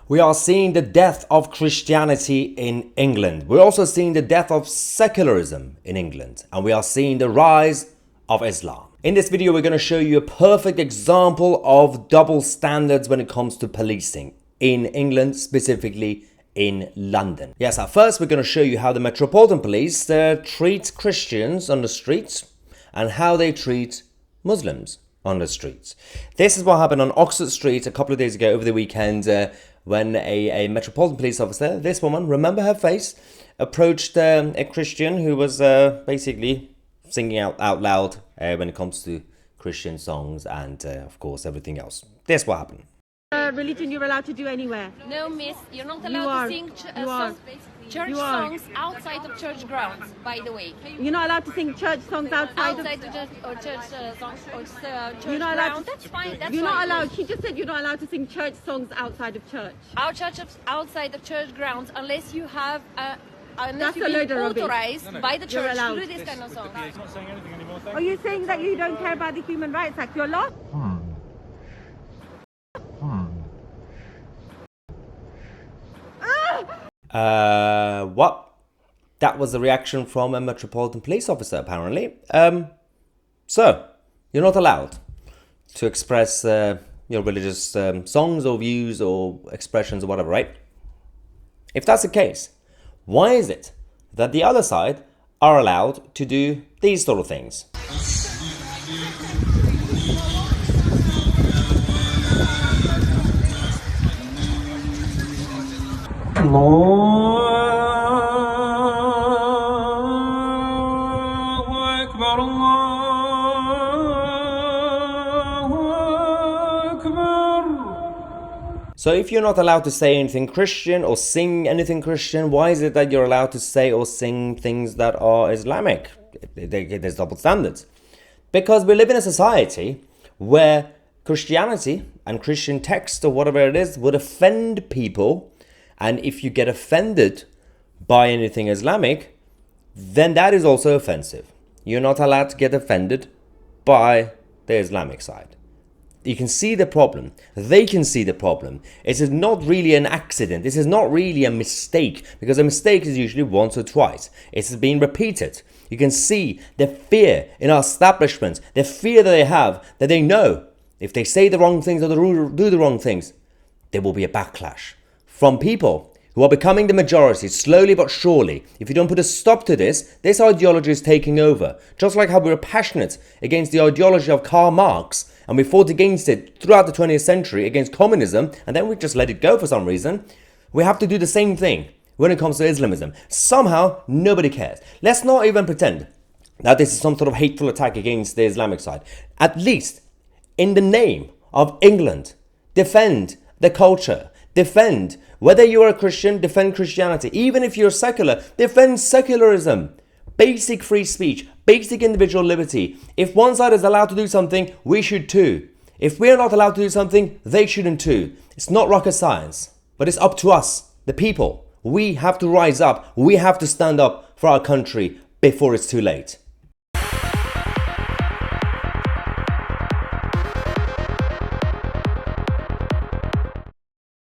We are seeing the death of Christianity in England. We're also seeing the death of secularism in England. And we are seeing the rise of Islam. In this video, we're going to show you a perfect example of double standards when it comes to policing in England, specifically in London. Yes, at first we're going to show you how the Metropolitan Police treat Christians on the streets and how they treat Muslims on the streets. This is what happened on Oxford Street a couple of days ago over the weekend when a Metropolitan Police officer, this woman, remember her face, approached a Christian who was basically singing out loud when it comes to Christian songs and of course everything else. This what happened. Religion you're allowed to do anywhere. No, miss, you're not allowed to sing church songs outside of church grounds, by the way. You're not allowed to sing church songs outside of church songs or church you're not ground. That's fine. That's you're fine. not allowed. She just said you're not allowed to sing church songs outside of church. Outside of church grounds, unless you have unless That's you've been authorized by the church to do this kind of song. He's not saying anything anymore. Are you saying that you don't care about the Human Rights Act? You're lost? What? That was the reaction from a Metropolitan Police officer, apparently. So, you're not allowed to express your religious songs or views or expressions or whatever, right? If that's the case, why is it that the other side are allowed to do these sort of things? So if you're not allowed to say anything Christian or sing anything Christian, why is it that you're allowed to say or sing things that are Islamic? There's double standards. Because we live in a society where Christianity and Christian text or whatever it is would offend people. And if you get offended by anything Islamic, then that is also offensive. You're not allowed to get offended by the Islamic side. You can see the problem. They can see the problem. It is not really an accident. This is not really a mistake, because a mistake is usually once or twice. It's being repeated. You can see the fear in our establishments, the fear that they have, that they know if they say the wrong things or do the wrong things, there will be a backlash from people who are becoming the majority, slowly but surely. If you don't put a stop to this, this ideology is taking over. Just like how we were passionate against the ideology of Karl Marx, and we fought against it throughout the 20th century, against communism, and then we just let it go for some reason. We have to do the same thing when it comes to Islamism. Somehow, nobody cares. Let's not even pretend that this is some sort of hateful attack against the Islamic side. At least, in the name of England, defend the culture. Defend, whether you are a Christian, defend Christianity. Even if you're secular, defend secularism. Basic free speech, basic individual liberty. If one side is allowed to do something, we should too. If we're not allowed to do something, they shouldn't too. It's not rocket science, but it's up to us, the people. We have to rise up. We have to stand up for our country before it's too late.